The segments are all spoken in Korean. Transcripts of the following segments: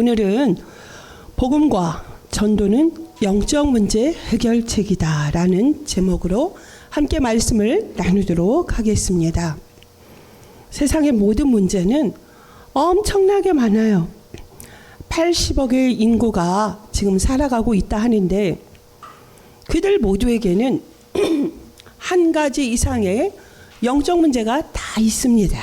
오늘은 복음과 전도는 영적 문제 해결책이다 라는 제목으로 함께 말씀을 나누도록 하겠습니다. 세상의 모든 문제는 엄청나게 많아요. 80억의 인구가 지금 살아가고 있다 하는데 그들 모두에게는 한 가지 이상의 영적 문제가 다 있습니다.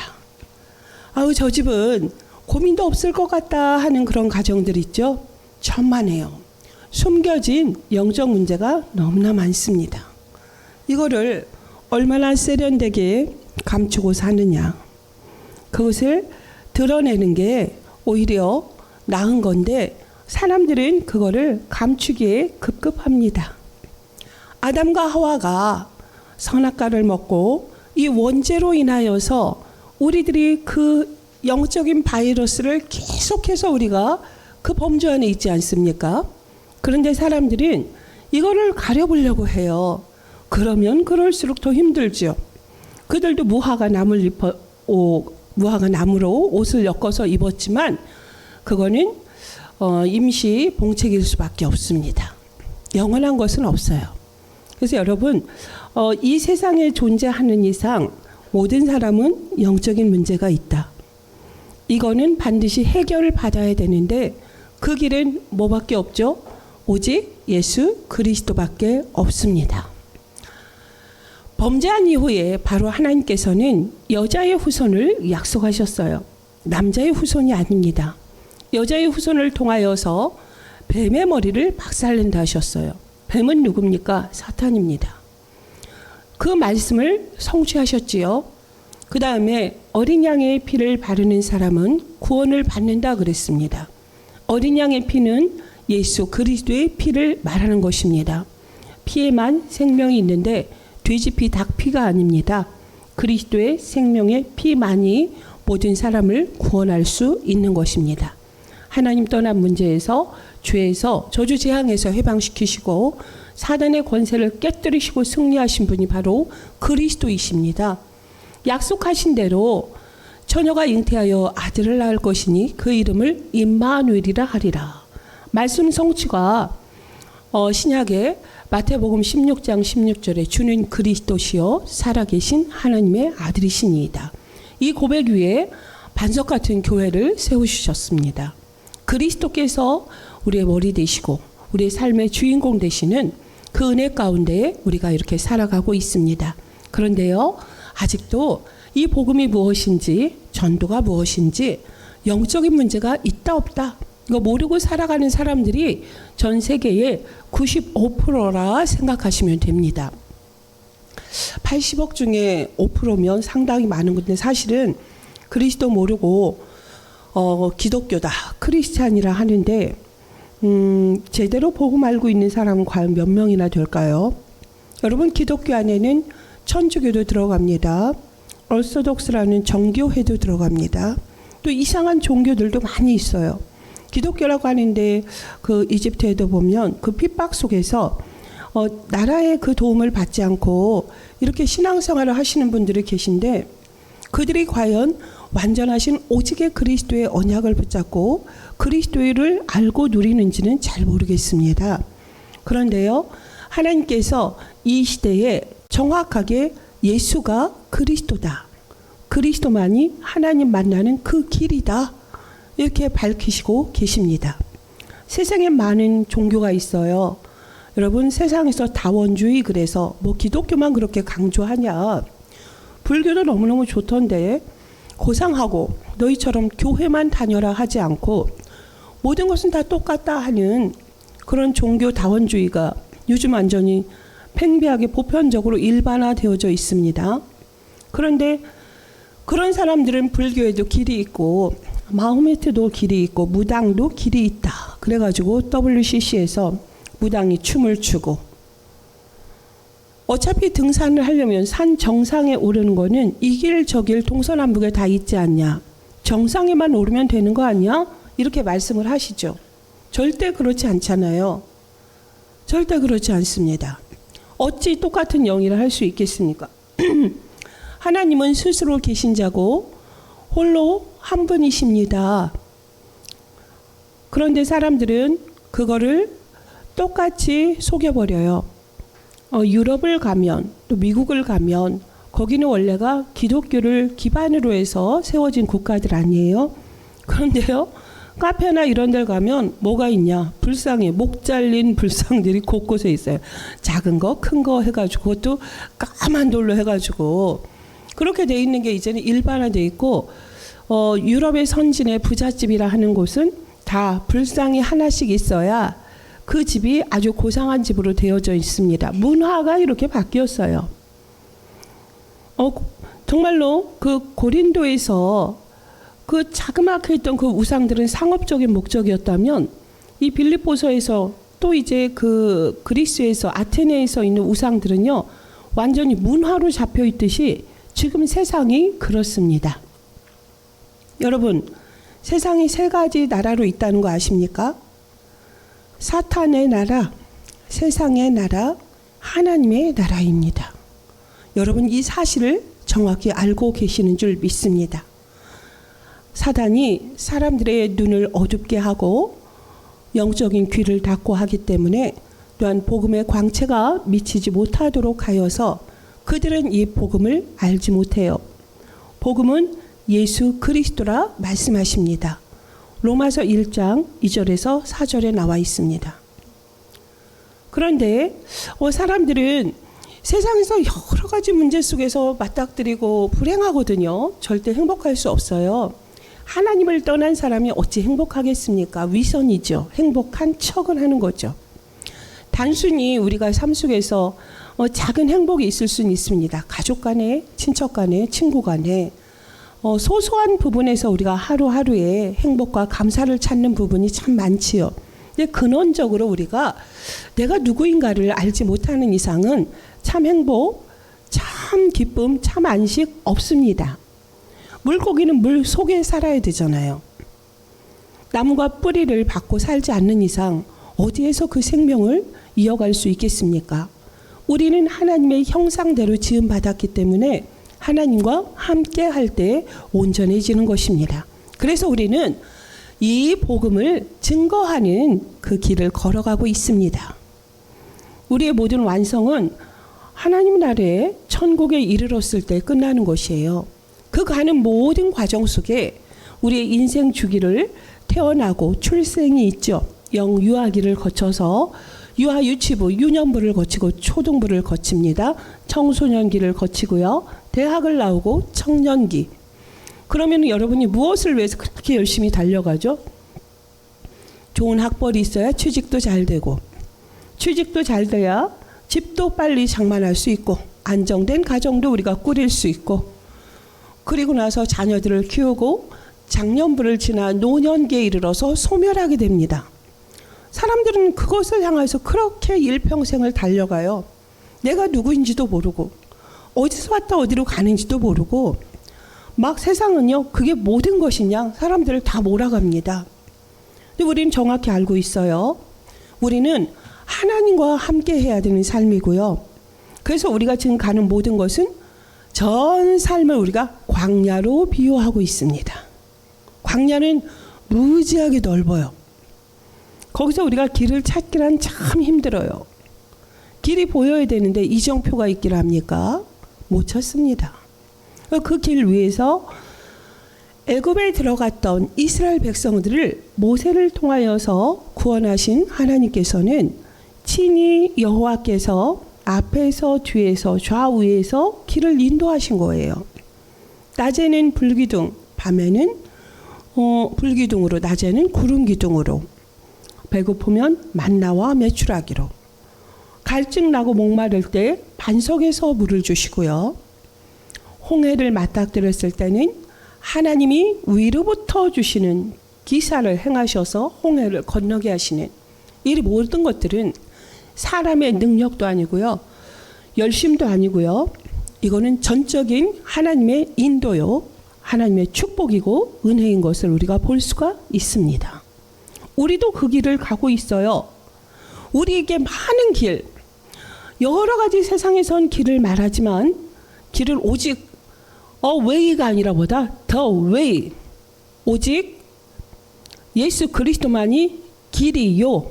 아우, 저 집은 고민도 없을 것 같다 하는 그런 가정들 있죠. 천만에요. 숨겨진 영적 문제가 너무나 많습니다. 이거를 얼마나 세련되게 감추고 사느냐. 그것을 드러내는 게 오히려 나은 건데 사람들은 그거를 감추기에 급급합니다. 아담과 하와가 선악과를 먹고 이 원죄로 인하여서 우리들이 그 영적인 바이러스를 계속해서 우리가 그 범주 안에 있지 않습니까? 그런데 사람들은 이거를 가려보려고 해요. 그러면 그럴수록 더 힘들죠. 그들도 무화과 나무로 옷을 엮어서 입었지만 그거는 임시 봉책일 수밖에 없습니다. 영원한 것은 없어요. 그래서 여러분, 이 세상에 존재하는 이상 모든 사람은 영적인 문제가 있다. 이거는 반드시 해결을 받아야 되는데 그 길은 뭐밖에 없죠? 오직 예수 그리스도밖에 없습니다. 범죄한 이후에 바로 하나님께서는 여자의 후손을 약속하셨어요. 남자의 후손이 아닙니다. 여자의 후손을 통하여서 뱀의 머리를 박살낸다 하셨어요. 뱀은 누굽니까? 사탄입니다. 그 말씀을 성취하셨지요. 그 다음에 어린 양의 피를 바르는 사람은 구원을 받는다 그랬습니다. 어린 양의 피는 예수 그리스도의 피를 말하는 것입니다. 피에만 생명이 있는데 돼지피, 닭피가 아닙니다. 그리스도의 생명의 피만이 모든 사람을 구원할 수 있는 것입니다. 하나님 떠난 문제에서, 죄에서, 저주 재앙에서 해방시키시고 사단의 권세를 깨뜨리시고 승리하신 분이 바로 그리스도이십니다. 약속하신 대로 처녀가 잉태하여 아들을 낳을 것이니 그 이름을 임마누엘이라 하리라. 말씀 성취가 신약의 마태복음 16장 16절에 주는 그리스도시요 살아계신 하나님의 아들이시니이다. 이 고백 위에 반석 같은 교회를 세우셨습니다. 그리스도께서 우리의 머리 되시고 우리의 삶의 주인공 되시는 그 은혜 가운데 우리가 이렇게 살아가고 있습니다. 그런데요, 아직도 이 복음이 무엇인지, 전도가 무엇인지 영적인 문제가 있다 없다 이거 모르고 살아가는 사람들이 전 세계의 95%라 생각하시면 됩니다. 80억 중에 5%면 상당히 많은 건데 사실은 그리스도 모르고 기독교다, 크리스찬이라 하는데 제대로 복음 알고 있는 사람은 과연 몇 명이나 될까요? 여러분, 기독교 안에는 천주교도 들어갑니다. 얼소독스라는 정교회도 들어갑니다. 또 이상한 종교들도 많이 있어요. 기독교라고 하는데 그 이집트에도 보면 그 핍박 속에서 나라의 그 도움을 받지 않고 이렇게 신앙생활을 하시는 분들이 계신데 그들이 과연 완전하신 오직의 그리스도의 언약을 붙잡고 그리스도를 알고 누리는지는 잘 모르겠습니다. 그런데요, 하나님께서 이 시대에 정확하게 예수가 그리스도다, 그리스도만이 하나님 만나는 그 길이다 이렇게 밝히시고 계십니다. 세상에 많은 종교가 있어요. 여러분, 세상에서 다원주의 그래서 뭐 기독교만 그렇게 강조하냐. 불교도 너무너무 좋던데 고상하고 너희처럼 교회만 다녀라 하지 않고 모든 것은 다 똑같다 하는 그런 종교 다원주의가 요즘 완전히 팽배하게 보편적으로 일반화되어져 있습니다. 그런데 그런 사람들은 불교에도 길이 있고 마호메트도 길이 있고 무당도 길이 있다. 그래가지고 WCC에서 무당이 춤을 추고 어차피 등산을 하려면 산 정상에 오르는 거는 이 길 저 길 동서남북에 다 있지 않냐. 정상에만 오르면 되는 거 아니야? 이렇게 말씀을 하시죠. 절대 그렇지 않잖아요. 절대 그렇지 않습니다. 어찌 똑같은 영이라 할 수 있겠습니까? 하나님은 스스로 계신 자고 홀로 한 분이십니다. 그런데 사람들은 그거를 똑같이 속여버려요. 유럽을 가면 또 미국을 가면 거기는 원래가 기독교를 기반으로 해서 세워진 국가들 아니에요. 그런데요, 카페나 이런 데 가면 뭐가 있냐? 불상이, 목 잘린 불상들이 곳곳에 있어요. 작은 거, 큰 거 해가지고, 그것도 까만 돌로 해가지고, 그렇게 돼 있는 게 이제는 일반화돼 있고, 유럽의 선진의 부잣집이라 하는 곳은 다 불상이 하나씩 있어야 그 집이 아주 고상한 집으로 되어져 있습니다. 문화가 이렇게 바뀌었어요. 정말로 그 고린도에서 그 자그맣게 있던 그 우상들은 상업적인 목적이었다면 이 빌립보서에서 또 이제 그 그리스에서 아테네에서 있는 우상들은요, 완전히 문화로 잡혀 있듯이 지금 세상이 그렇습니다. 여러분, 세상이 세 가지 나라로 있다는 거 아십니까? 사탄의 나라, 세상의 나라, 하나님의 나라입니다. 여러분, 이 사실을 정확히 알고 계시는 줄 믿습니다. 사단이 사람들의 눈을 어둡게 하고 영적인 귀를 닫고 하기 때문에 또한 복음의 광채가 미치지 못하도록 하여서 그들은 이 복음을 알지 못해요. 복음은 예수 그리스도라 말씀하십니다. 로마서 1장 2절에서 4절에 나와 있습니다. 그런데 사람들은 세상에서 여러 가지 문제 속에서 맞닥뜨리고 불행하거든요. 절대 행복할 수 없어요. 하나님을 떠난 사람이 어찌 행복하겠습니까? 위선이죠. 행복한 척을 하는 거죠. 단순히 우리가 삶 속에서 작은 행복이 있을 수는 있습니다. 가족 간에, 친척 간에, 친구 간에 소소한 부분에서 우리가 하루하루의 행복과 감사를 찾는 부분이 참 많지요. 근데 근원적으로 우리가 내가 누구인가를 알지 못하는 이상은 참 행복, 참 기쁨, 참 안식 없습니다. 물고기는 물 속에 살아야 되잖아요. 나무가 뿌리를 받고 살지 않는 이상 어디에서 그 생명을 이어갈 수 있겠습니까? 우리는 하나님의 형상대로 지음받았기 때문에 하나님과 함께 할 때 온전해지는 것입니다. 그래서 우리는 이 복음을 증거하는 그 길을 걸어가고 있습니다. 우리의 모든 완성은 하나님 나라의 천국에 이르렀을 때 끝나는 것이에요. 그 가는 모든 과정 속에 우리의 인생 주기를 태어나고 출생이 있죠. 영유아기를 거쳐서 유아 유치부, 유년부를 거치고 초등부를 거칩니다. 청소년기를 거치고요. 대학을 나오고 청년기. 그러면 여러분이 무엇을 위해서 그렇게 열심히 달려가죠? 좋은 학벌이 있어야 취직도 잘 되고, 취직도 잘 돼야 집도 빨리 장만할 수 있고, 안정된 가정도 우리가 꾸릴 수 있고, 그리고 나서 자녀들을 키우고 장년부를 지나 노년기에 이르러서 소멸하게 됩니다. 사람들은 그것을 향해서 그렇게 일평생을 달려가요. 내가 누구인지도 모르고 어디서 왔다 어디로 가는지도 모르고 막 세상은요, 그게 모든 것이냐 사람들을 다 몰아갑니다. 근데 우리는 정확히 알고 있어요. 우리는 하나님과 함께 해야 되는 삶이고요. 그래서 우리가 지금 가는 모든 것은 전 삶을 우리가 광야로 비유하고 있습니다. 광야는 무지하게 넓어요. 거기서 우리가 길을 찾기란 참 힘들어요. 길이 보여야 되는데 이정표가 있기를 합니까? 못 찾습니다. 그 길 위에서 애굽에 들어갔던 이스라엘 백성들을 모세를 통하여서 구원하신 하나님께서는 친히 여호와께서 앞에서 뒤에서 좌우에서 길을 인도하신 거예요. 낮에는 불기둥, 밤에는 불기둥으로, 낮에는 구름기둥으로, 배고프면 만나와 메추라기로, 갈증 나고 목마를 때 반석에서 물을 주시고요. 홍해를 맞닥뜨렸을 때는 하나님이 위로부터 주시는 기사를 행하셔서 홍해를 건너게 하시는, 이 모든 것들은 사람의 능력도 아니고요, 열심도 아니고요, 이거는 전적인 하나님의 인도요, 하나님의 축복이고 은혜인 것을 우리가 볼 수가 있습니다. 우리도 그 길을 가고 있어요. 우리에게 많은 길, 여러 가지 세상에선 길을 말하지만 길을 오직 way가 아니라 보다 the way, 오직 예수 그리스도만이 길이요,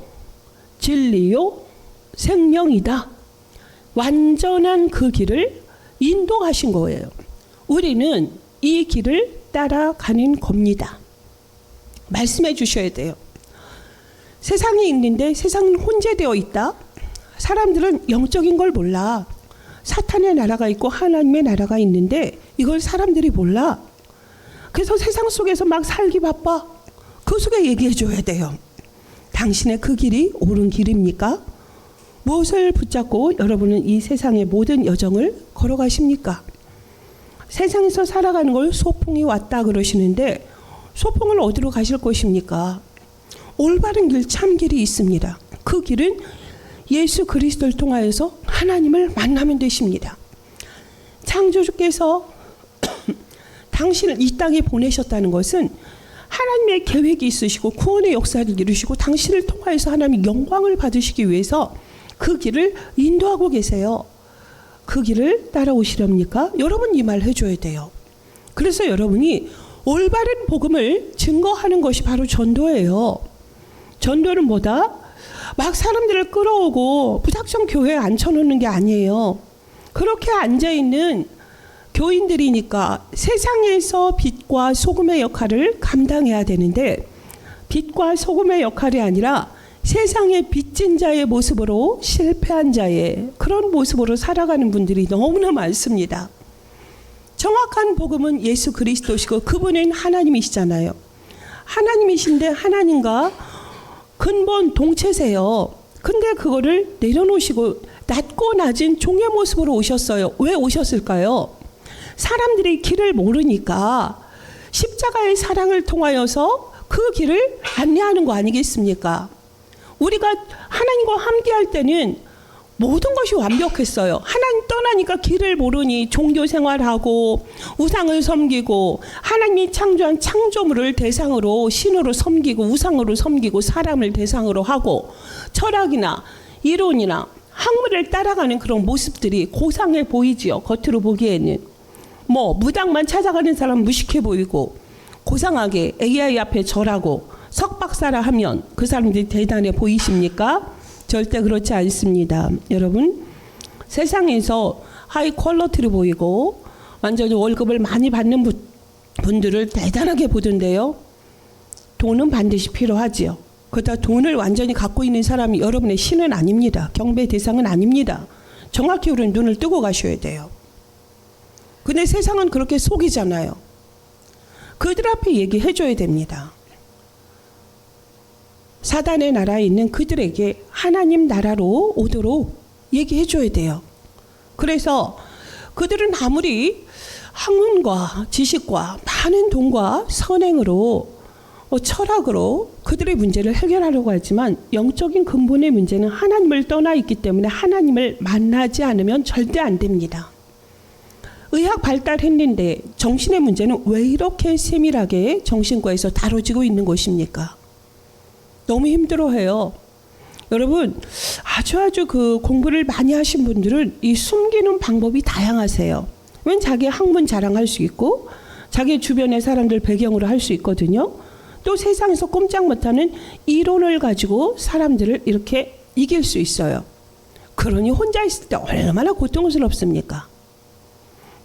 진리요, 생명이다. 완전한 그 길을 인도하신 거예요. 우리는 이 길을 따라가는 겁니다. 말씀해 주셔야 돼요. 세상이 있는데 세상은 혼재되어 있다. 사람들은 영적인 걸 몰라. 사탄의 나라가 있고 하나님의 나라가 있는데 이걸 사람들이 몰라. 그래서 세상 속에서 막 살기 바빠. 그 속에 얘기해 줘야 돼요. 당신의 그 길이 옳은 길입니까? 무엇을 붙잡고 여러분은 이 세상의 모든 여정을 걸어가십니까? 세상에서 살아가는 걸 소풍이 왔다 그러시는데 소풍을 어디로 가실 것입니까? 올바른 길, 참 길이 있습니다. 그 길은 예수 그리스도를 통하여서 하나님을 만나면 되십니다. 창조주께서 당신을 이 땅에 보내셨다는 것은 하나님의 계획이 있으시고 구원의 역사를 이루시고 당신을 통하여서 하나님의 영광을 받으시기 위해서 그 길을 인도하고 계세요. 그 길을 따라오시렵니까? 여러분 이 말 해줘야 돼요. 그래서 여러분이 올바른 복음을 증거하는 것이 바로 전도예요. 전도는 뭐다? 막 사람들을 끌어오고 무작정 교회에 앉혀놓는 게 아니에요. 그렇게 앉아있는 교인들이니까 세상에서 빛과 소금의 역할을 감당해야 되는데 빛과 소금의 역할이 아니라 세상의 빚진 자의 모습으로 실패한 자의 그런 모습으로 살아가는 분들이 너무나 많습니다. 정확한 복음은 예수 그리스도시고 그분은 하나님이시잖아요. 하나님이신데 하나님과 근본 동체세요. 근데 그거를 내려놓으시고 낮고 낮은 종의 모습으로 오셨어요. 왜 오셨을까요? 사람들이 길을 모르니까 십자가의 사랑을 통하여서 그 길을 안내하는 거 아니겠습니까? 우리가 하나님과 함께할 때는 모든 것이 완벽했어요. 하나님 떠나니까 길을 모르니 종교 생활하고 우상을 섬기고 하나님이 창조한 창조물을 대상으로 신으로 섬기고 우상으로 섬기고 사람을 대상으로 하고 철학이나 이론이나 학문을 따라가는 그런 모습들이 고상해 보이지요. 겉으로 보기에는. 무당만 찾아가는 사람 무식해 보이고 고상하게 AI 앞에 절하고 석박사라 하면 그 사람들이 대단해 보이십니까? 절대 그렇지 않습니다. 여러분 세상에서 하이 퀄러티로 보이고 완전히 월급을 많이 받는 분들을 대단하게 보던데요. 돈은 반드시 필요하지요. 그러다 돈을 완전히 갖고 있는 사람이 여러분의 신은 아닙니다. 경배 대상은 아닙니다. 정확히 우리는 눈을 뜨고 가셔야 돼요. 근데 세상은 그렇게 속이잖아요. 그들 앞에 얘기해 줘야 됩니다. 사단의 나라에 있는 그들에게 하나님 나라로 오도록 얘기해 줘야 돼요. 그래서 그들은 아무리 학문과 지식과 많은 돈과 선행으로 철학으로 그들의 문제를 해결하려고 하지만 영적인 근본의 문제는 하나님을 떠나 있기 때문에 하나님을 만나지 않으면 절대 안 됩니다. 의학 발달했는데 정신의 문제는 왜 이렇게 세밀하게 정신과에서 다뤄지고 있는 것입니까? 너무 힘들어해요. 여러분 아주 그 공부를 많이 하신 분들은 이 숨기는 방법이 다양하세요. 웬 자기 학문 자랑할 수 있고 자기 주변의 사람들 배경으로 할 수 있거든요. 또 세상에서 꼼짝 못하는 이론을 가지고 사람들을 이렇게 이길 수 있어요. 그러니 혼자 있을 때 얼마나 고통스럽습니까?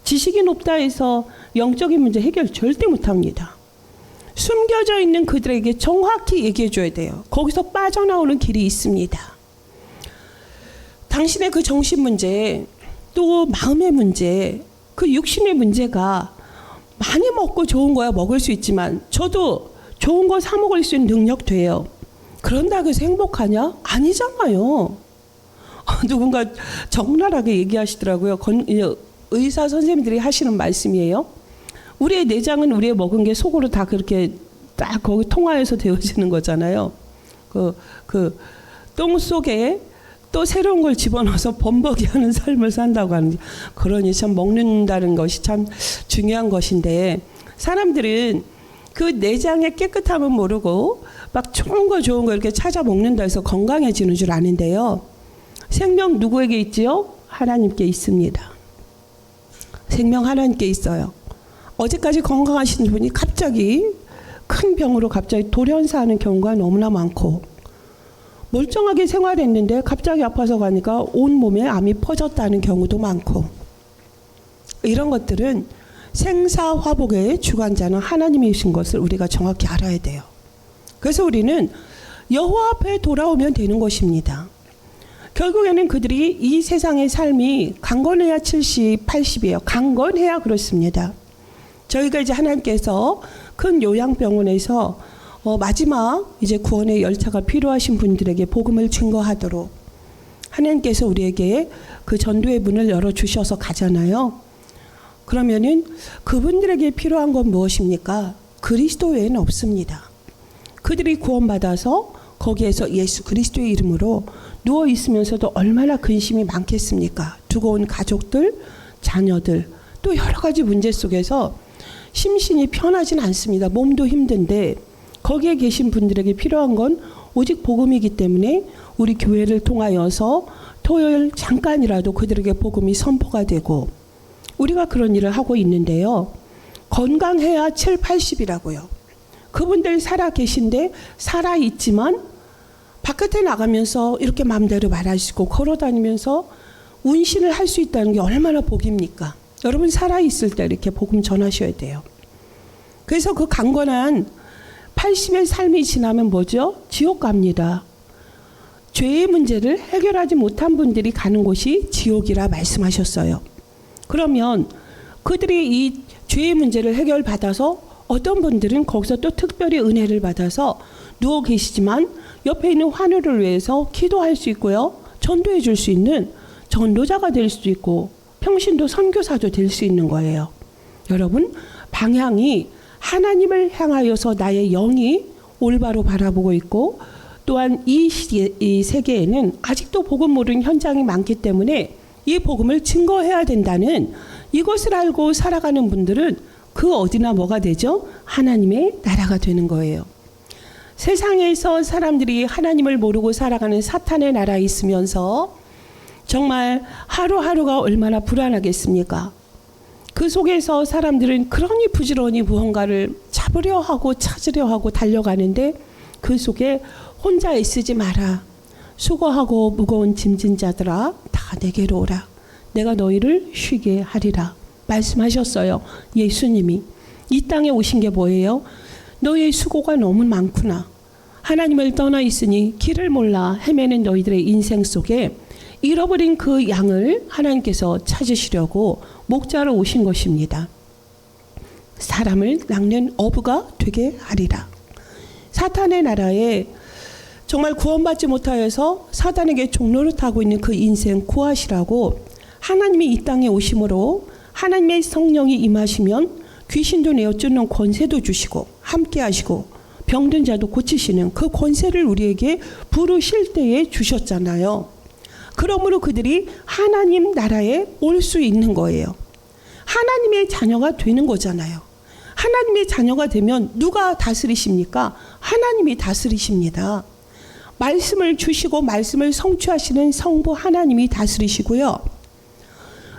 지식이 높다 해서 영적인 문제 해결 절대 못합니다. 숨겨져 있는 그들에게 정확히 얘기해 줘야 돼요. 거기서 빠져나오는 길이 있습니다. 당신의 그 정신 문제, 또 마음의 문제, 그 육신의 문제가 많이 먹고 좋은 거야 먹을 수 있지만 저도 좋은 거 사 먹을 수 있는 능력 돼요. 그런다고 해서 행복하냐? 아니잖아요. 누군가 적나라하게 얘기하시더라고요. 의사 선생님들이 하시는 말씀이에요. 우리의 내장은 우리의 먹은 게 속으로 다 그렇게 딱 거기 통하여서 되어지는 거잖아요. 그 똥 속에 또 새로운 걸 집어넣어서 범벅이하는 삶을 산다고 하는데, 그러니 참 먹는다는 것이 참 중요한 것인데 사람들은 그 내장의 깨끗함은 모르고 막 좋은 거 이렇게 찾아 먹는다 해서 건강해지는 줄 아는데요. 생명 누구에게 있지요? 하나님께 있습니다. 생명 하나님께 있어요. 어제까지 건강하신 분이 갑자기 큰 병으로 갑자기 돌연사하는 경우가 너무나 많고, 멀쩡하게 생활했는데 갑자기 아파서 가니까 온 몸에 암이 퍼졌다는 경우도 많고, 이런 것들은 생사화복의 주관자는 하나님이신 것을 우리가 정확히 알아야 돼요. 그래서 우리는 여호와 앞에 돌아오면 되는 것입니다. 결국에는 그들이 이 세상의 삶이 강건해야 70, 80이에요. 강건해야 그렇습니다. 저희가 이제 하나님께서 큰 요양병원에서 마지막 이제 구원의 열차가 필요하신 분들에게 복음을 증거하도록 하나님께서 우리에게 그 전도의 문을 열어주셔서 가잖아요. 그러면은 그분들에게 필요한 건 무엇입니까? 그리스도 외에는 없습니다. 그들이 구원받아서 거기에서 예수 그리스도의 이름으로 누워 있으면서도 얼마나 근심이 많겠습니까? 두고 온 가족들, 자녀들, 또 여러 가지 문제 속에서 심신이 편하진 않습니다. 몸도 힘든데 거기에 계신 분들에게 필요한 건 오직 복음이기 때문에 우리 교회를 통하여서 토요일 잠깐이라도 그들에게 복음이 선포가 되고, 우리가 그런 일을 하고 있는데요. 건강해야 7, 80이라고요. 그분들 살아 계신데 살아 있지만 바깥에 나가면서 이렇게 마음대로 말하시고 걸어다니면서 운신을 할 수 있다는 게 얼마나 복입니까? 여러분 살아 있을 때 이렇게 복음 전하셔야 돼요. 그래서 그 강건한 80의 삶이 지나면 뭐죠? 지옥 갑니다. 죄의 문제를 해결하지 못한 분들이 가는 곳이 지옥이라 말씀하셨어요. 그러면 그들이 이 죄의 문제를 해결받아서 어떤 분들은 거기서 또 특별히 은혜를 받아서 누워 계시지만 옆에 있는 환우를 위해서 기도할 수 있고요. 전도해 줄 수 있는 전도자가 될 수도 있고 평신도 선교사도 될 수 있는 거예요. 여러분 방향이 하나님을 향하여서 나의 영이 올바로 바라보고 있고, 또한 이 세계에는 아직도 복음 모르는 현장이 많기 때문에 이 복음을 증거해야 된다는 이것을 알고 살아가는 분들은 그 어디나 뭐가 되죠? 하나님의 나라가 되는 거예요. 세상에서 사람들이 하나님을 모르고 살아가는 사탄의 나라에 있으면서 정말 하루하루가 얼마나 불안하겠습니까? 그 속에서 사람들은 그러니 부지런히 무언가를 잡으려 하고 찾으려 하고 달려가는데 그 속에 혼자 애쓰지 마라. 수고하고 무거운 짐진 자들아 다 내게로 오라. 내가 너희를 쉬게 하리라. 말씀하셨어요. 예수님이 이 땅에 오신 게 뭐예요? 너희의 수고가 너무 많구나. 하나님을 떠나 있으니 길을 몰라 헤매는 너희들의 인생 속에 잃어버린 그 양을 하나님께서 찾으시려고 목자로 오신 것입니다. 사람을 낚는 어부가 되게 하리라. 사탄의 나라에 정말 구원받지 못하여서 사단에게 종노릇하고 있는 그 인생 구하시라고 하나님이 이 땅에 오심으로 하나님의 성령이 임하시면 귀신도 내어 쫓는 권세도 주시고 함께 하시고 병든 자도 고치시는 그 권세를 우리에게 부르실 때에 주셨잖아요. 그러므로 그들이 하나님 나라에 올 수 있는 거예요. 하나님의 자녀가 되는 거잖아요. 하나님의 자녀가 되면 누가 다스리십니까? 하나님이 다스리십니다. 말씀을 주시고 말씀을 성취하시는 성부 하나님이 다스리시고요.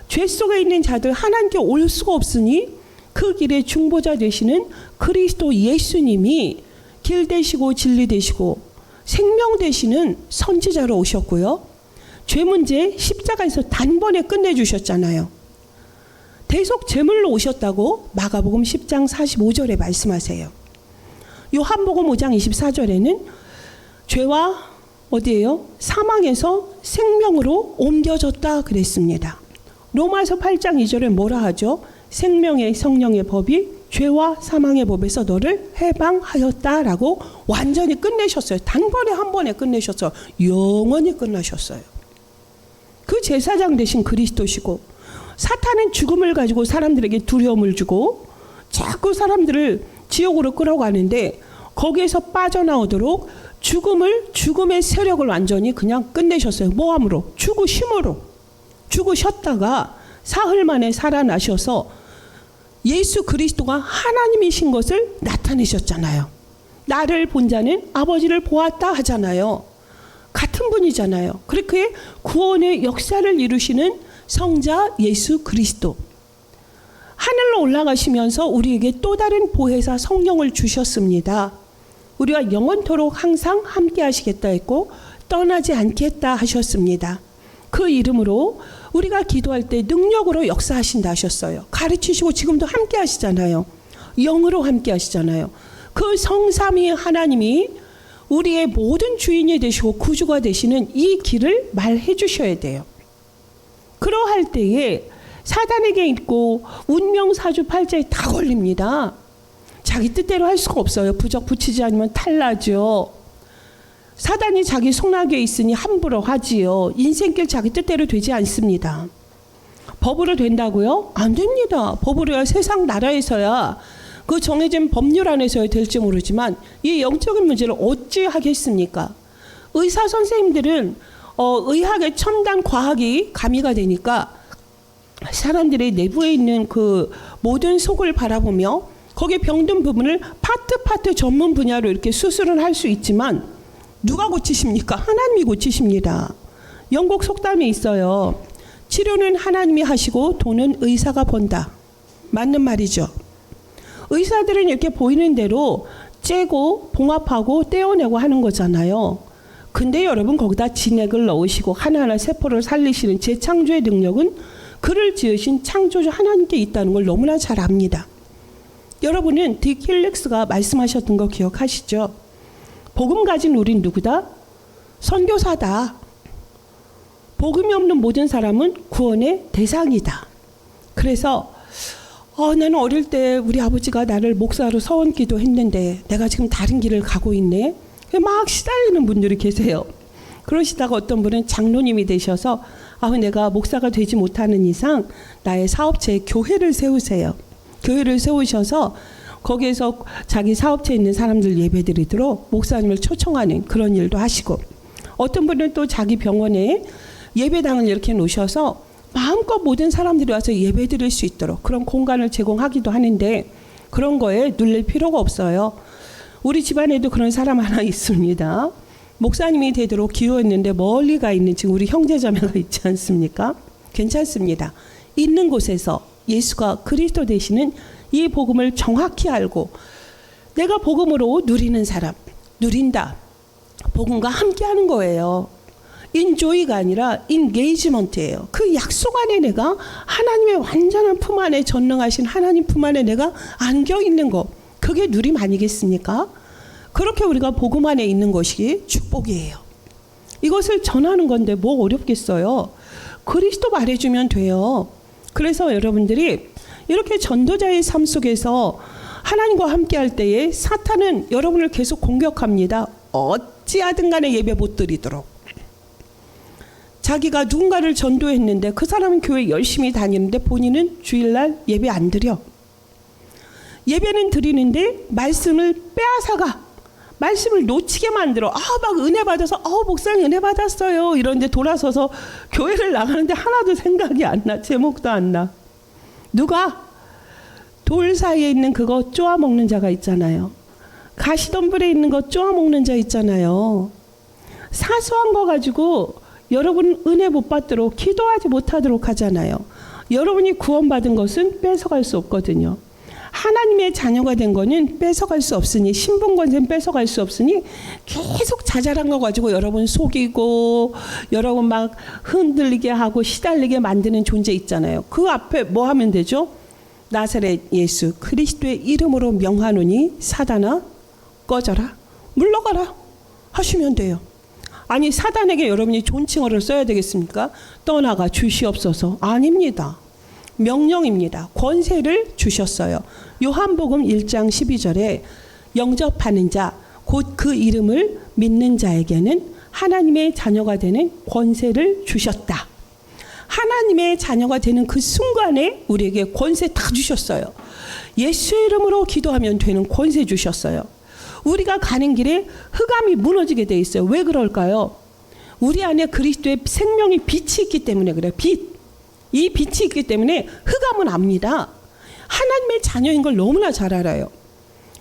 죄 속에 있는 자들 하나님께 올 수가 없으니 그 길의 중보자 되시는 그리스도 예수님이 길 되시고 진리 되시고 생명 되시는 선지자로 오셨고요. 죄 문제 십자가에서 단번에 끝내주셨잖아요. 대속 제물로 오셨다고 마가복음 10장 45절에 말씀하세요. 요한복음 5장 24절에는 죄와 어디예요? 사망에서 생명으로 옮겨졌다 그랬습니다. 로마서 8장 2절에 뭐라 하죠? 생명의 성령의 법이 죄와 사망의 법에서 너를 해방하였다라고 완전히 끝내셨어요. 단번에 한 번에 끝내셨어요. 영원히 끝나셨어요. 그 제사장 되신 그리스도시고, 사탄은 죽음을 가지고 사람들에게 두려움을 주고 자꾸 사람들을 지옥으로 끌어가는데 거기에서 빠져나오도록 죽음의 세력을 완전히 그냥 끝내셨어요. 모함으로, 죽으심으로. 죽으셨다가 사흘 만에 살아나셔서 예수 그리스도가 하나님이신 것을 나타내셨잖아요. 나를 본 자는 아버지를 보았다 하잖아요. 같은 분이잖아요. 그렇게 구원의 역사를 이루시는 성자 예수 그리스도. 하늘로 올라가시면서 우리에게 또 다른 보혜사 성령을 주셨습니다. 우리가 영원토록 항상 함께 하시겠다 했고 떠나지 않겠다 하셨습니다. 그 이름으로 우리가 기도할 때 능력으로 역사하신다 하셨어요. 가르치시고 지금도 함께 하시잖아요. 영으로 함께 하시잖아요. 그 성삼위 하나님이 우리의 모든 주인이 되시고 구주가 되시는 이 길을 말해 주셔야 돼요. 그러할 때에 사단에게 있고 운명사주팔자에 다 걸립니다. 자기 뜻대로 할 수가 없어요. 부적 붙이지 않으면 탈나죠. 사단이 자기 속락에 있으니 함부로 하지요. 인생길 자기 뜻대로 되지 않습니다. 법으로 된다고요? 안 됩니다. 법으로야 세상 나라에서야 그 정해진 법률 안에서야 될지 모르지만 이 영적인 문제를 어찌 하겠습니까? 의사 선생님들은 의학의 첨단 과학이 가미가 되니까 사람들의 내부에 있는 그 모든 속을 바라보며 거기에 병든 부분을 파트 전문 분야로 이렇게 수술을 할 수 있지만 누가 고치십니까? 하나님이 고치십니다. 영국 속담에 있어요. 치료는 하나님이 하시고 돈은 의사가 번다. 맞는 말이죠. 의사들은 이렇게 보이는 대로 째고 봉합하고 떼어내고 하는 거잖아요. 근데 여러분 거기다 진액을 넣으시고 하나하나 세포를 살리시는 재창조의 능력은 그를 지으신 창조주 하나님께 있다는 걸 너무나 잘 압니다. 여러분은 딕 힐렉스가 말씀하셨던 거 기억하시죠? 복음 가진 우린 누구다? 선교사다. 복음이 없는 모든 사람은 구원의 대상이다. 그래서 나는 어릴 때 우리 아버지가 나를 목사로 서원 기도했는데 내가 지금 다른 길을 가고 있네. 막 시달리는 분들이 계세요. 그러시다가 어떤 분은 장로님이 되셔서 내가 목사가 되지 못하는 이상 나의 사업체에 교회를 세우세요. 교회를 세우셔서 거기에서 자기 사업체에 있는 사람들 예배드리도록 목사님을 초청하는 그런 일도 하시고, 어떤 분은 또 자기 병원에 예배당을 이렇게 놓으셔서 마음껏 모든 사람들이 와서 예배드릴 수 있도록 그런 공간을 제공하기도 하는데 그런 거에 눌릴 필요가 없어요. 우리 집안에도 그런 사람 하나 있습니다. 목사님이 되도록 기도했는데 멀리 가 있는 지금 우리 형제자매가 있지 않습니까? 괜찮습니다. 있는 곳에서 예수가 그리스도 되시는 이 복음을 정확히 알고 내가 복음으로 누리는 사람, 누린다. 복음과 함께 하는 거예요. 인조이가 아니라 인게이지먼트예요. 그 약속 안에 내가 하나님의 완전한 품 안에 전능하신 하나님 품 안에 내가 안겨 있는 거, 그게 누림 아니겠습니까? 그렇게 우리가 복음 안에 있는 것이 축복이에요. 이것을 전하는 건데 뭐 어렵겠어요. 그리스도 말해주면 돼요. 그래서 여러분들이 이렇게 전도자의 삶 속에서 하나님과 함께 할 때에 사탄은 여러분을 계속 공격합니다. 어찌하든 간에 예배 못 드리도록. 자기가 누군가를 전도했는데 그 사람은 교회 열심히 다니는데 본인은 주일날 예배 안 드려. 예배는 드리는데 말씀을 빼앗아가. 말씀을 놓치게 만들어. 막 은혜 받아서 목사님 은혜 받았어요. 이런데 돌아서서 교회를 나가는데 하나도 생각이 안 나. 제목도 안 나. 누가? 돌 사이에 있는 그거 쪼아 먹는 자가 있잖아요. 가시덤불에 있는 거 쪼아 먹는 자 있잖아요. 사소한 거 가지고 여러분 은혜 못 받도록 기도하지 못하도록 하잖아요. 여러분이 구원받은 것은 뺏어갈 수 없거든요. 하나님의 자녀가 된 거는 뺏어갈 수 없으니, 신분권세는 뺏어갈 수 없으니 계속 자잘한 거 가지고 여러분 속이고 여러분 막 흔들리게 하고 시달리게 만드는 존재 있잖아요. 그 앞에 뭐 하면 되죠? 나사렛 예수 그리스도의 이름으로 명하노니 사단아 꺼져라, 물러가라 하시면 돼요. 아니 사단에게 여러분이 존칭어를 써야 되겠습니까? 떠나가 주시옵소서. 아닙니다. 명령입니다. 권세를 주셨어요. 요한복음 1장 12절에 영접하는 자, 곧 그 이름을 믿는 자에게는 하나님의 자녀가 되는 권세를 주셨다. 하나님의 자녀가 되는 그 순간에 우리에게 권세 다 주셨어요. 예수 이름으로 기도하면 되는 권세 주셨어요. 우리가 가는 길에 흑암이 무너지게 돼 있어요. 왜 그럴까요? 우리 안에 그리스도의 생명의 빛이 있기 때문에 그래요. 빛. 이 빛이 있기 때문에 흑암은 압니다. 하나님의 자녀인 걸 너무나 잘 알아요.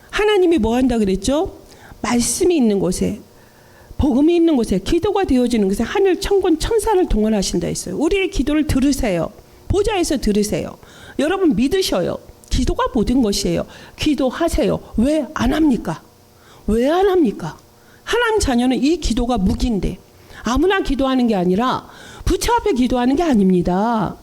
하나님이 뭐 한다 그랬죠? 말씀이 있는 곳에, 복음이 있는 곳에, 기도가 되어지는 곳에 하늘 천군 천사를 동원하신다 했어요. 우리의 기도를 들으세요. 보좌에서 들으세요. 여러분 믿으셔요. 기도가 모든 것이에요. 기도하세요. 왜 안 합니까? 왜 안 합니까? 하나님 자녀는 이 기도가 무기인데 아무나 기도하는 게 아니라 부처 앞에 기도하는 게 아닙니다.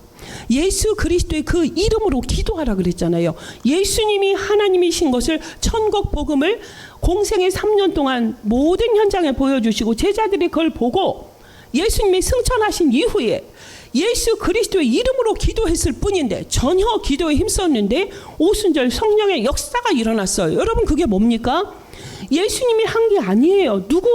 예수 그리스도의 그 이름으로 기도하라 그랬잖아요. 예수님이 하나님이신 것을 천국 복음을 공생의 3년 동안 모든 현장에 보여주시고 제자들이 그걸 보고 예수님이 승천하신 이후에 예수 그리스도의 이름으로 기도했을 뿐인데 전혀 기도에 힘썼는데 오순절 성령의 역사가 일어났어요. 여러분 그게 뭡니까? 예수님이 한 게 아니에요. 누구?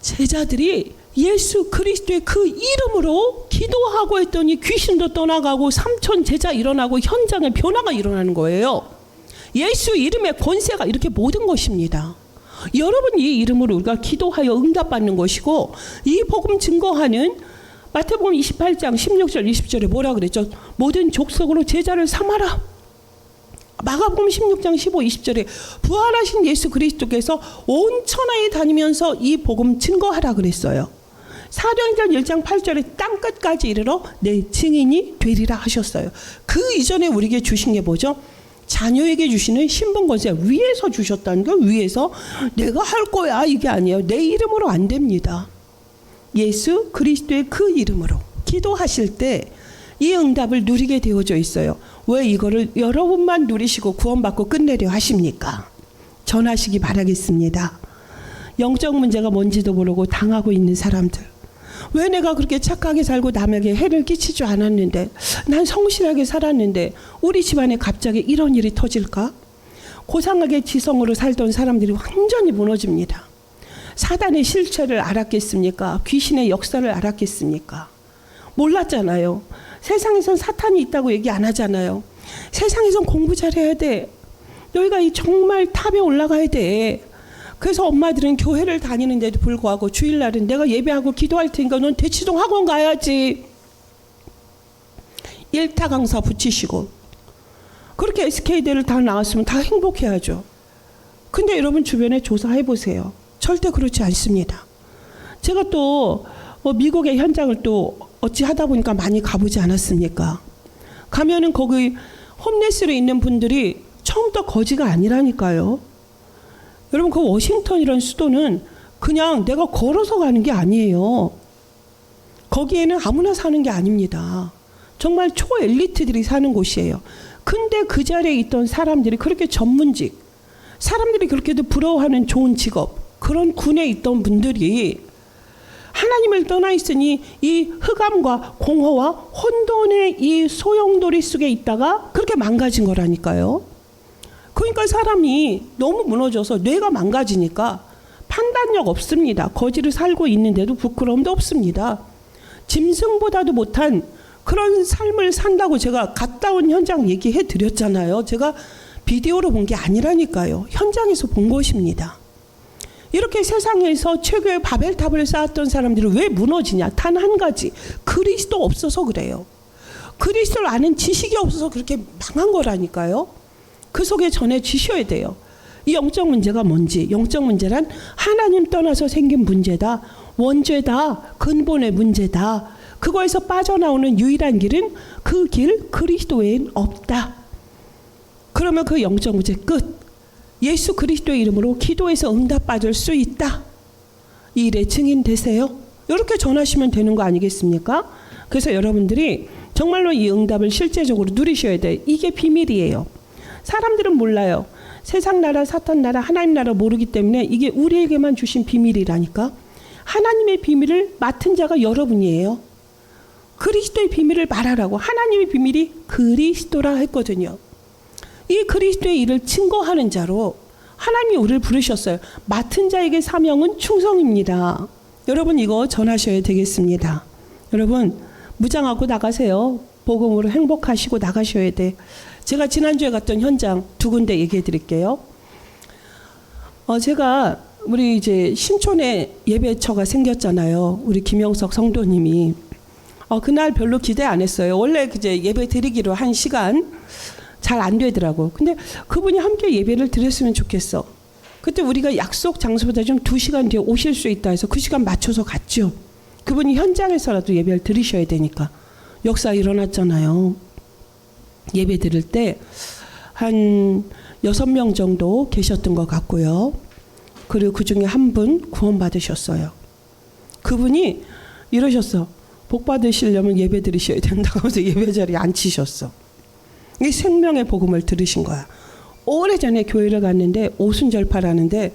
제자들이 예수 그리스도의 그 이름으로 기도하고 했더니 귀신도 떠나가고 3천 제자 일어나고 현장에 변화가 일어나는 거예요. 예수 이름의 권세가 이렇게 모든 것입니다. 여러분 이 이름으로 우리가 기도하여 응답받는 것이고 이 복음 증거하는 마태복음 28장 16절 20절에 뭐라 그랬죠? 모든 족속으로 제자를 삼아라. 마가복음 16장 15, 20절에 부활하신 예수 그리스도께서 온 천하에 다니면서 이 복음 증거하라 그랬어요. 사도행전 1장 8절에 땅끝까지 이르러 내 증인이 되리라 하셨어요. 그 이전에 우리에게 주신 게 뭐죠? 자녀에게 주시는 신분 권세 위에서 주셨다는 거. 위에서 내가 할 거야 이게 아니에요. 내 이름으로 안 됩니다. 예수 그리스도의 그 이름으로 기도하실 때 이 응답을 누리게 되어져 있어요. 왜 이거를 여러분만 누리시고 구원받고 끝내려 하십니까? 전하시기 바라겠습니다. 영적 문제가 뭔지도 모르고 당하고 있는 사람들, 왜 내가 그렇게 착하게 살고 남에게 해를 끼치지 않았는데, 난 성실하게 살았는데 우리 집안에 갑자기 이런 일이 터질까? 고상하게 지성으로 살던 사람들이 완전히 무너집니다. 사단의 실체를 알았겠습니까? 귀신의 역사를 알았겠습니까? 몰랐잖아요. 세상에선 사탄이 있다고 얘기 안 하잖아요. 세상에선 공부 잘해야 돼. 너희가 정말 탑에 올라가야 돼. 그래서 엄마들은 교회를 다니는데도 불구하고 주일날은 내가 예배하고 기도할 테니까 넌 대치동 학원 가야지. 1타 강사 붙이시고 그렇게 SK대를 다 나왔으면 다 행복해야죠. 근데 여러분 주변에 조사해 보세요. 절대 그렇지 않습니다. 제가 또 미국의 현장을 또 어찌 하다 보니까 많이 가보지 않았습니까? 가면은 거기 홈레스로 있는 분들이 처음부터 거지가 아니라니까요. 여러분 그 워싱턴이라는 수도는 그냥 내가 걸어서 가는 게 아니에요. 거기에는 아무나 사는 게 아닙니다. 정말 초엘리트들이 사는 곳이에요. 근데 그 자리에 있던 사람들이 그렇게 전문직, 사람들이 그렇게도 부러워하는 좋은 직업, 그런 군에 있던 분들이 하나님을 떠나 있으니 이 흑암과 공허와 혼돈의 이 소용돌이 속에 있다가 그렇게 망가진 거라니까요. 그러니까 사람이 너무 무너져서 뇌가 망가지니까 판단력 없습니다. 거지를 살고 있는데도 부끄러움도 없습니다. 짐승보다도 못한 그런 삶을 산다고 제가 갔다 온 현장 얘기해 드렸잖아요. 제가 비디오로 본 게 아니라니까요. 현장에서 본 것입니다. 이렇게 세상에서 최고의 바벨탑을 쌓았던 사람들이 왜 무너지냐? 단 한 가지, 그리스도 없어서 그래요. 그리스도를 아는 지식이 없어서 그렇게 망한 거라니까요. 그 속에 전해지셔야 돼요. 이 영적 문제가 뭔지. 영적 문제란 하나님 떠나서 생긴 문제다. 원죄다. 근본의 문제다. 그거에서 빠져나오는 유일한 길은 그 길 그리스도 외엔 없다. 그러면 그 영적 문제 끝. 예수 그리스도의 이름으로 기도해서 응답받을 수 있다. 이 일의 증인 되세요. 이렇게 전하시면 되는 거 아니겠습니까? 그래서 여러분들이 정말로 이 응답을 실제적으로 누리셔야 돼. 이게 비밀이에요. 사람들은 몰라요. 세상 나라, 사탄 나라, 하나님 나라 모르기 때문에 이게 우리에게만 주신 비밀이라니까. 하나님의 비밀을 맡은 자가 여러분이에요. 그리스도의 비밀을 말하라고. 하나님의 비밀이 그리스도라 했거든요. 이 그리스도의 일을 증거하는 자로 하나님이 우리를 부르셨어요. 맡은 자에게 사명은 충성입니다. 여러분 이거 전하셔야 되겠습니다. 여러분 무장하고 나가세요. 복음으로 행복하시고 나가셔야 돼. 제가 지난주에 갔던 현장 두 군데 얘기해 드릴게요. 제가 우리 이제 신촌에 예배처가 생겼잖아요. 우리 김영석 성도님이. 그날 별로 기대 안 했어요. 원래 이제 예배 드리기로 한 시간 잘 안 되더라고. 근데 그분이 함께 예배를 드렸으면 좋겠어. 그때 우리가 약속 장소보다 좀 2시간 뒤에 오실 수 있다 해서 그 시간 맞춰서 갔죠. 그분이 현장에서라도 예배를 드리셔야 되니까. 역사 일어났잖아요. 예배 드릴 때 한 6명 정도 계셨던 것 같고요. 그리고 그 중에 한 분 구원 받으셨어요. 그분이 이러셨어. 복 받으시려면 예배 드리셔야 된다고 하면서 예배 자리에 앉히셨어. 이 생명의 복음을 들으신 거야. 오래전에 교회를 갔는데 오순절파라는데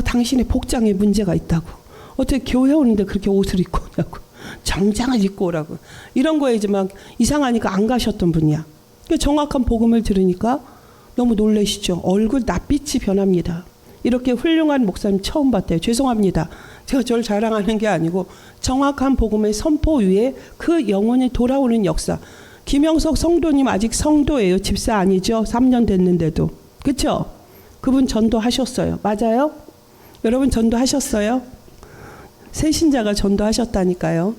당신의 복장에 문제가 있다고. 어떻게 교회 오는데 그렇게 옷을 입고 오냐고. 정장을 입고 오라고. 이런 거에 이제 막 이상하니까 안 가셨던 분이야. 정확한 복음을 들으니까 너무 놀라시죠. 얼굴 낯빛이 변합니다. 이렇게 훌륭한 목사님 처음 봤대요. 죄송합니다. 제가 저를 자랑하는 게 아니고 정확한 복음의 선포 위에 그 영혼이 돌아오는 역사. 김영석 성도님 아직 성도예요. 집사 아니죠. 3년 됐는데도. 그렇죠? 그분 전도하셨어요. 맞아요? 여러분 전도하셨어요? 새신자가 전도하셨다니까요.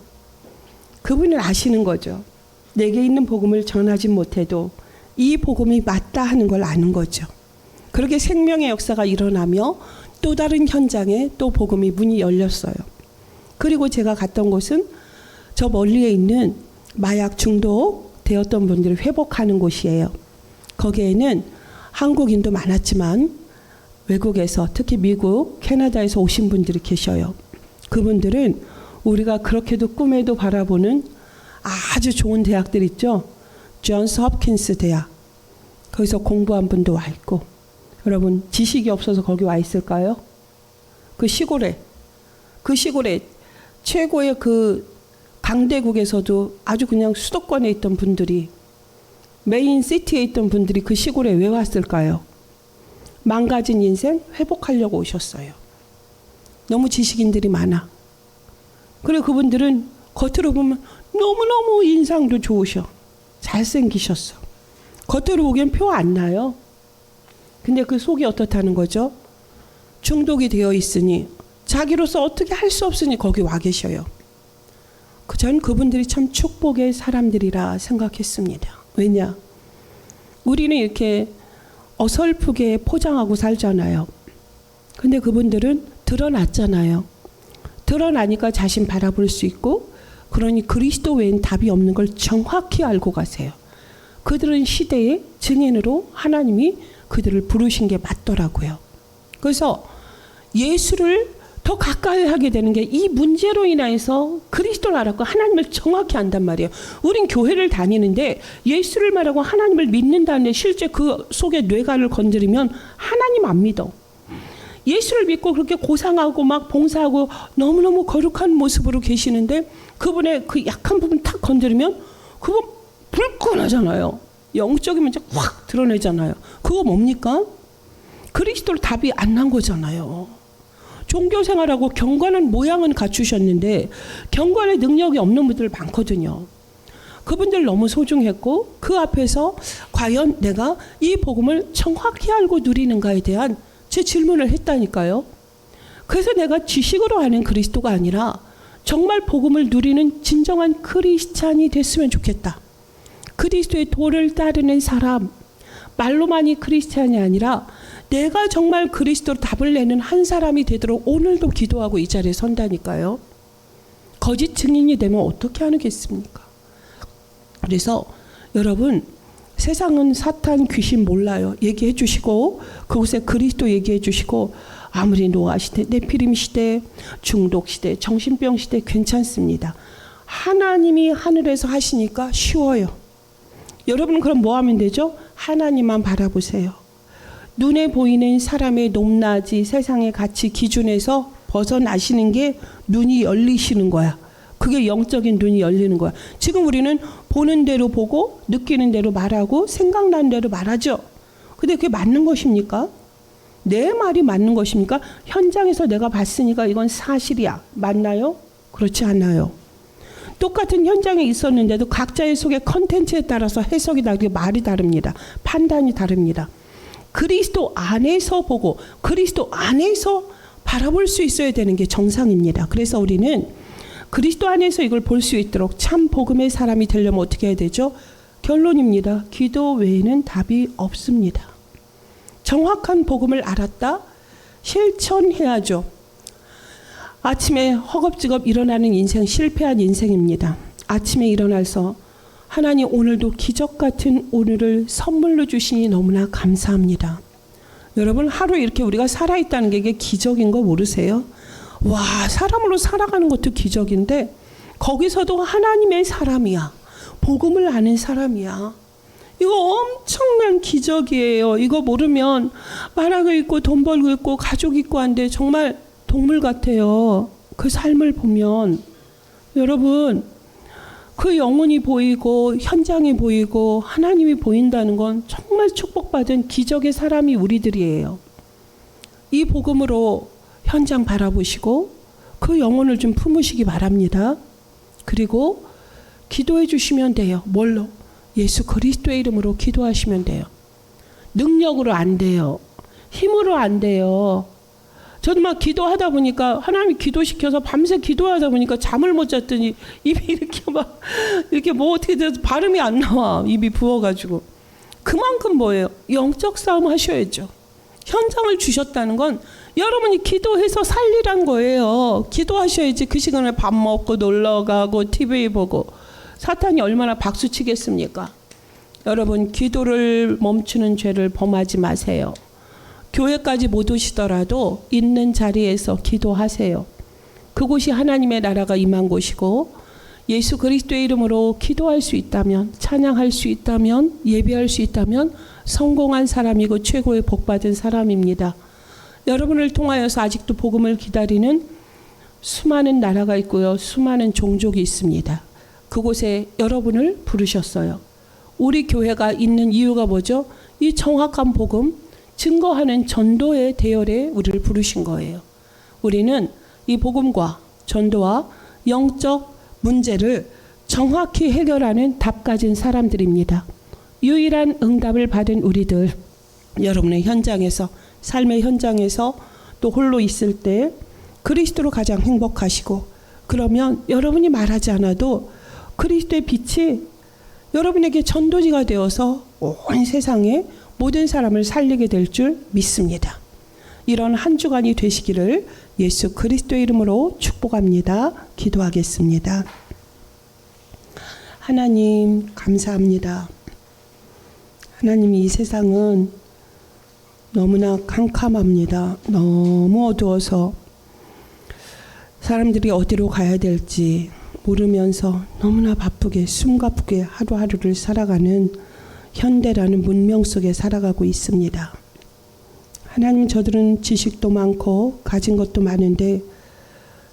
그분을 아시는 거죠. 내게 있는 복음을 전하지 못해도 이 복음이 맞다 하는 걸 아는 거죠. 그렇게 생명의 역사가 일어나며 또 다른 현장에 또 복음이 문이 열렸어요. 그리고 제가 갔던 곳은 저 멀리에 있는 마약 중독 되었던 분들을 회복하는 곳이에요. 거기에는 한국인도 많았지만 외국에서 특히 미국, 캐나다에서 오신 분들이 계셔요. 그분들은 우리가 그렇게도 꿈에도 바라보는 아주 좋은 대학들 있죠. 존스 홉킨스 대학. 거기서 공부한 분도 와 있고. 여러분 지식이 없어서 거기 와 있을까요? 그 시골에 최고의 그 강대국에서도 아주 그냥 수도권에 있던 분들이 메인 시티에 있던 분들이 그 시골에 왜 왔을까요? 망가진 인생 회복하려고 오셨어요. 너무 지식인들이 많아. 그리고 그분들은 겉으로 보면 너무너무 인상도 좋으셔. 잘생기셨어. 겉으로 보기엔 표 안 나요. 근데 그 속이 어떻다는 거죠? 중독이 되어 있으니 자기로서 어떻게 할 수 없으니 거기 와 계셔요. 전 그분들이 참 축복의 사람들이라 생각했습니다. 왜냐? 우리는 이렇게 어설프게 포장하고 살잖아요. 근데 그분들은 드러났잖아요. 드러나니까 자신 바라볼 수 있고, 그러니 그리스도 외엔 답이 없는 걸 정확히 알고 가세요. 그들은 시대의 증인으로 하나님이 그들을 부르신 게 맞더라고요. 그래서 예수를 더 가까이 하게 되는 게 이 문제로 인해서 그리스도를 알았고 하나님을 정확히 안단 말이에요. 우린 교회를 다니는데 예수를 말하고 하나님을 믿는다는데 실제 그 속에 뇌가를 건드리면 하나님 안 믿어. 예수를 믿고 그렇게 고상하고 막 봉사하고 너무너무 거룩한 모습으로 계시는데 그분의 그 약한 부분 탁 건드리면 그거 불끈하잖아요. 영적인 문제 확 드러내잖아요. 그거 뭡니까? 그리스도로 답이 안 난 거잖아요. 종교생활하고 경건한 모양은 갖추셨는데 경건의 능력이 없는 분들 많거든요. 그분들 너무 소중했고 그 앞에서 과연 내가 이 복음을 정확히 알고 누리는가에 대한 제 질문을 했다니까요. 그래서 내가 지식으로 아는 그리스도가 아니라 정말 복음을 누리는 진정한 크리스찬이 됐으면 좋겠다. 그리스도의 도를 따르는 사람, 말로만이 크리스찬이 아니라 내가 정말 그리스도로 답을 내는 한 사람이 되도록 오늘도 기도하고 이 자리에 선다니까요. 거짓 증인이 되면 어떻게 하겠습니까? 그래서 여러분, 세상은 사탄, 귀신 몰라요. 얘기해 주시고 그곳에 그리스도 얘기해 주시고 아무리 노아 시대, 네피림 시대, 중독 시대, 정신병 시대 괜찮습니다. 하나님이 하늘에서 하시니까 쉬워요. 여러분은 그럼 뭐 하면 되죠? 하나님만 바라보세요. 눈에 보이는 사람의 높낮이, 세상의 가치 기준에서 벗어나시는 게 눈이 열리시는 거야. 그게 영적인 눈이 열리는 거야. 지금 우리는 보는 대로 보고 느끼는 대로 말하고 생각나는 대로 말하죠. 근데 그게 맞는 것입니까? 내 말이 맞는 것입니까? 현장에서 내가 봤으니까 이건 사실이야. 맞나요? 그렇지 않아요. 똑같은 현장에 있었는데도 각자의 속의 컨텐츠에 따라서 해석이 다르고 말이 다릅니다. 판단이 다릅니다. 그리스도 안에서 보고 그리스도 안에서 바라볼 수 있어야 되는 게 정상입니다. 그래서 우리는 그리스도 안에서 이걸 볼 수 있도록 참 복음의 사람이 되려면 어떻게 해야 되죠? 결론입니다. 기도 외에는 답이 없습니다. 정확한 복음을 알았다? 실천해야죠. 아침에 허겁지겁 일어나는 인생 실패한 인생입니다. 아침에 일어나서 하나님 오늘도 기적 같은 오늘을 선물로 주시니 너무나 감사합니다. 여러분 하루 이렇게 우리가 살아있다는 게 이게 기적인 거 모르세요? 와, 사람으로 살아가는 것도 기적인데 거기서도 하나님의 사람이야. 복음을 아는 사람이야. 이거 엄청난 기적이에요. 이거 모르면 말하고 있고 돈 벌고 있고 가족 있고 한데 정말 동물 같아요. 그 삶을 보면 여러분 그 영혼이 보이고 현장이 보이고 하나님이 보인다는 건 정말 축복받은 기적의 사람이 우리들이에요. 이 복음으로 현장 바라보시고 그 영혼을 좀 품으시기 바랍니다. 그리고 기도해 주시면 돼요. 뭘로? 예수 그리스도의 이름으로 기도하시면 돼요. 능력으로 안 돼요. 힘으로 안 돼요. 저도 막 기도하다 보니까 하나님이 기도시켜서 밤새 기도하다 보니까 잠을 못 잤더니 입이 이렇게 막 이렇게 뭐 어떻게 돼서 발음이 안 나와. 입이 부어가지고. 그만큼 뭐예요? 영적 싸움 하셔야죠. 현장을 주셨다는 건 여러분이 기도해서 살리란 거예요. 기도하셔야지 그 시간에 밥 먹고 놀러 가고 TV 보고 사탄이 얼마나 박수치겠습니까? 여러분 기도를 멈추는 죄를 범하지 마세요. 교회까지 못 오시더라도 있는 자리에서 기도하세요. 그곳이 하나님의 나라가 임한 곳이고 예수 그리스도의 이름으로 기도할 수 있다면, 찬양할 수 있다면, 예배할 수 있다면 성공한 사람이고 최고의 복받은 사람입니다. 여러분을 통하여서 아직도 복음을 기다리는 수많은 나라가 있고요. 수많은 종족이 있습니다. 그곳에 여러분을 부르셨어요. 우리 교회가 있는 이유가 뭐죠? 이 정확한 복음, 증거하는 전도의 대열에 우리를 부르신 거예요. 우리는 이 복음과 전도와 영적 문제를 정확히 해결하는 답 가진 사람들입니다. 유일한 응답을 받은 우리들, 여러분의 현장에서, 삶의 현장에서 또 홀로 있을 때 그리스도로 가장 행복하시고, 그러면 여러분이 말하지 않아도 그리스도의 빛이 여러분에게 전도지가 되어서 온 세상에 모든 사람을 살리게 될 줄 믿습니다. 이런 한 주간이 되시기를 예수 그리스도의 이름으로 축복합니다. 기도하겠습니다. 하나님 감사합니다. 하나님 이 세상은 너무나 캄캄합니다. 너무 어두워서 사람들이 어디로 가야 될지 모르면서 너무나 바쁘게 숨가쁘게 하루하루를 살아가는 현대라는 문명 속에 살아가고 있습니다. 하나님 저들은 지식도 많고 가진 것도 많은데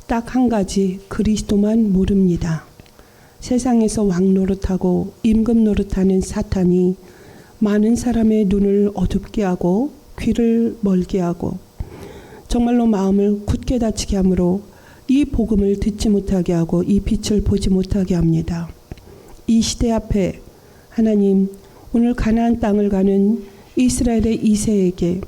딱 한 가지 그리스도만 모릅니다. 세상에서 왕 노릇하고 임금 노릇하는 사탄이 많은 사람의 눈을 어둡게 하고 귀를 멀게 하고 정말로 마음을 굳게 닫히게 하므로 이 복음을 듣지 못하게 하고 이 빛을 보지 못하게 합니다. 이 시대 앞에 하나님 오늘 가나안 땅을 가는 이스라엘의 2세에게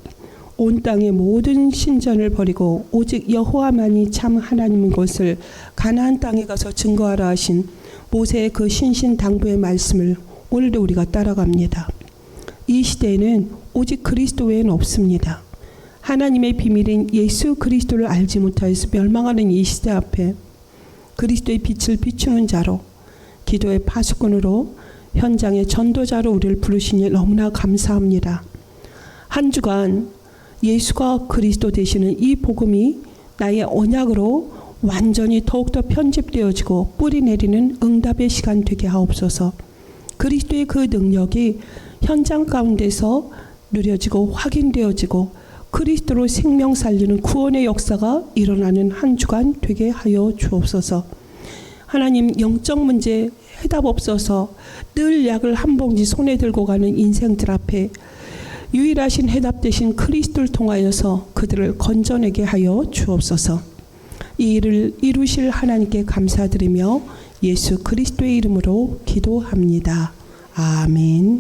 온 땅의 모든 신전을 버리고 오직 여호와만이 참 하나님인 것을 가나안 땅에 가서 증거하라 하신 모세의 그 신신당부의 말씀을 오늘도 우리가 따라갑니다. 이 시대에는 오직 그리스도 외에는 없습니다. 하나님의 비밀인 예수 그리스도를 알지 못하여서 멸망하는 이 시대 앞에 그리스도의 빛을 비추는 자로, 기도의 파수꾼으로, 현장의 전도자로 우리를 부르시니 너무나 감사합니다. 한 주간 예수가 그리스도 되시는 이 복음이 나의 언약으로 완전히 더욱더 편집되어지고 뿌리 내리는 응답의 시간 되게 하옵소서. 그리스도의 그 능력이 현장 가운데서 누려지고 확인되어지고 그리스도로 생명 살리는 구원의 역사가 일어나는 한 주간 되게 하여 주옵소서. 하나님 영적 문제 해답 없어서 늘 약을 한 봉지 손에 들고 가는 인생들 앞에 유일하신 해답 되신 그리스도를 통하여서 그들을 건져내게 하여 주옵소서. 이 일을 이루실 하나님께 감사드리며 예수 그리스도의 이름으로 기도합니다. 아멘.